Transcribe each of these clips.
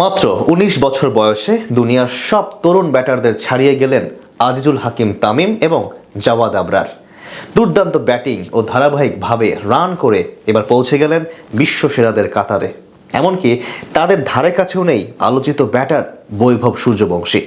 মাত্র ১৯ বছর বয়সে দুনিয়ার সব তরুণ ব্যাটারদের ছাড়িয়ে গেলেন আজিজুল হাকিম তামিম এবং জাওয়াদ আবরার। দুর্দান্ত ব্যাটিং ও ধারাবাহিকভাবে রান করে এবার পৌঁছে গেলেন বিশ্বসেরাদের কাতারে। এমনকি তাদের ধারে কাছেও নেই আলোচিত ব্যাটার বৈভব সূর্যবংশী।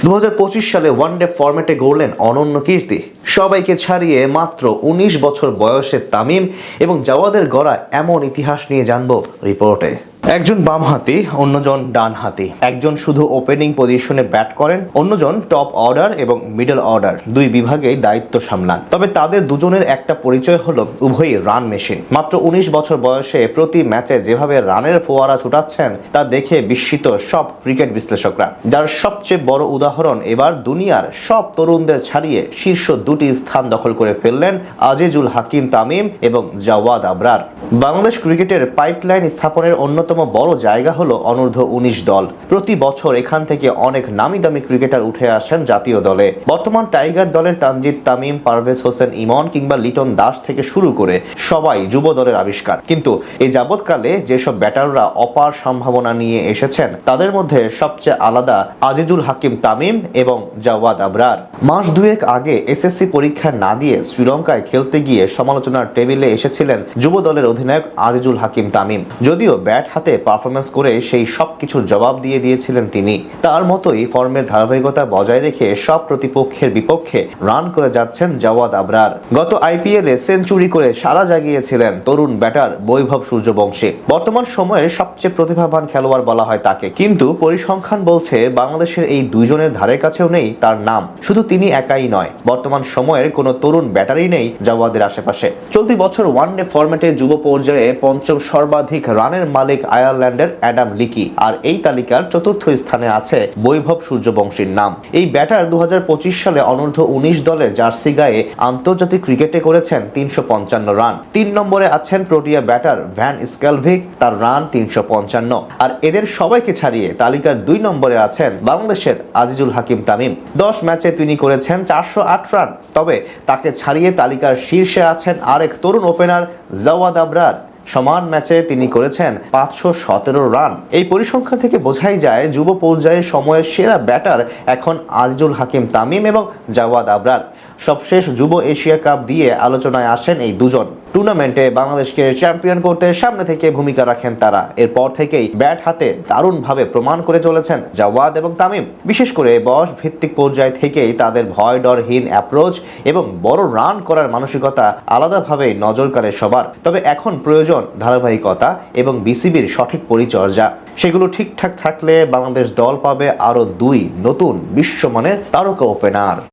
২০২৫ সালে ওয়ানডে ফরম্যাটে গড়লেন অনন্য কীর্তি। সবাইকে ছাড়িয়ে মাত্র ১৯ বছর বয়সে তামিম এবং জাওয়াদের গড়া এমন ইতিহাস নিয়ে জানবো রিপোর্টে। একজন বামহাতি, অন্যজন ডানহাতি। একজন শুধু ওপেনিং পজিশনে ব্যাট করেন, অন্যজন টপ অর্ডার এবং মিডল অর্ডার দুই বিভাগেই দায়িত্ব সামলান। তবে তাদের দুজনের একটা পরিচয় হলো উভয়ই রান মেশিন। মাত্র ১৯ বছর বয়সে প্রতি ম্যাচে যেভাবে রানের ফোয়ারা ছুটাচ্ছেন তা দেখে বিস্মিত সব ক্রিকেট বিশ্লেষকরা। যার সবচেয়ে বড় উদাহরণ এবার দুনিয়ার সব তরুণদের ছাড়িয়ে শীর্ষ দুটি স্থান দখল করে ফেললেন আজিজুল হাকিম তামিম এবং জাওয়াদ আবরার। বাংলাদেশ ক্রিকেটের পাইপলাইন স্থাপনের অন্যতম বড় জায়গা হলো অনূর্ধ্ব-১৯ দল। প্রতি বছর এখান থেকে অনেক নামি দামি ক্রিকেটার উঠে আসেন জাতীয় দলে। বর্তমান টাইগার দলের তানজিদ তামিম, পারভেজ হোসেন ইমন কিংবা লিটন দাস থেকে শুরু করে সবাই যুব দলের আবিষ্কার। কিন্তু এই যাবৎকালে যেসব ব্যাটাররা অপার সম্ভাবনা নিয়ে এসেছেন তাদের মধ্যে সবচেয়ে আলাদা আজিজুল হাকিম তামিম এবং জাওয়াদ আবরার। মাস দুয়েক আগে এসএসসি পরীক্ষা না দিয়ে শ্রীলঙ্কায় খেলতে গিয়ে সমালোচনার টেবিলে এসেছিলেন যুব দলের অধিনায়ক আজিজুল হাকিম তামিম। যদিও ব্যাট হাতে পারফরমেন্স করে সেই সবকিছুর জবাব দিয়ে দিয়েছিলেন তিনি। তার মতোই ফর্মের ধারাবাহিকতা বজায় রেখে সব প্রতিপক্ষের বিপক্ষে রান করে যাচ্ছেন জাওয়াদ আবরার। গত আইপিএলে সেঞ্চুরি করে সারা জাগিয়েছিলেন তরুণ ব্যাটার বৈভব সূর্যবংশী। বর্তমান সময়ের সবচেয়ে প্রতিভাবান খেলোয়াড় বলা হয় তাকে। কিন্তু পরিসংখ্যান বলছে বাংলাদেশের এই দুইজনের ধারে কাছেও নেই তার নাম। শুধু তিনি একাই নয়, বর্তমান সময়ের কোনো তরুণ ব্যাটারই নেই জাওয়াদের আশেপাশে। চলতি বছর ওয়ানডে ফরম্যাটে যুব পর্যায়ে পঞ্চম সর্বাধিক রানের মালিক আয়ারল্যান্ডের অ্যাডাম লিকি। আর এই তালিকার চতুর্থ স্থানে আছে বৈভব সূর্যবংশীর নাম। এই ব্যাটার ২০২৫ সালে অনূর্ধ্ব-১৯ দলের জার্সি গায়ে আন্তর্জাতিক ক্রিকেটে করেছেন ৩৫৫ রান। ৩ নম্বরে আছেন প্রোটিয়া ব্যাটার ভ্যান স্ক্যালভিক, তার রান ৩৫৫। আর এদের সবাইকে ছাড়িয়ে তালিকার ২ নম্বরে আছেন বাংলাদেশের আজিজুল হাকিম তামিম। ১০ ম্যাচে তিনি করেছেন ৪০৮ রান। তবে তাকে ছাড়িয়ে তালিকার শীর্ষে আছেন আরেক তরুণ ওপেনার জাওয়াদ আবরার। সমান ম্যাচে তিনি করেছেন ৫১৭ রান। এই পরিসংখ্যান থেকে বোঝাই যায় যুব পর্যায়ে সময়ের সেরা ব্যাটার এখন আজিজুল হাকিম তামিম এবং জাওয়াদ আবরার। সবশেষ যুব এশিয়া কাপ দিয়ে আলোচনায় আসেন এই দুজন। টুর্নামেন্টে বাংলাদেশকে চ্যাম্পিয়ন করতে সামনে থেকে ভূমিকা রাখেন তারা। এরপর থেকেই ব্যাট হাতে দারুণভাবে প্রমাণ করে চলেছেন জাওয়াদ এবং তামিম। বিশেষ করে বয়স ভিত্তিক পর্যায় থেকেই তাদের ভয় ডরহীন অ্যাপ্রোচ এবং বড় রান করার মানসিকতা আলাদাভাবে নজর কাড়ে সবার। তবে এখন প্রয়োজন ধারাবাহিকতা এবং বিসিবির সঠিক পরিচর্যা। সেগুলো ঠিকঠাক থাকলে বাংলাদেশ দল পাবে আরো ২ নতুন বিশ্বমানের তারকা ওপেনার।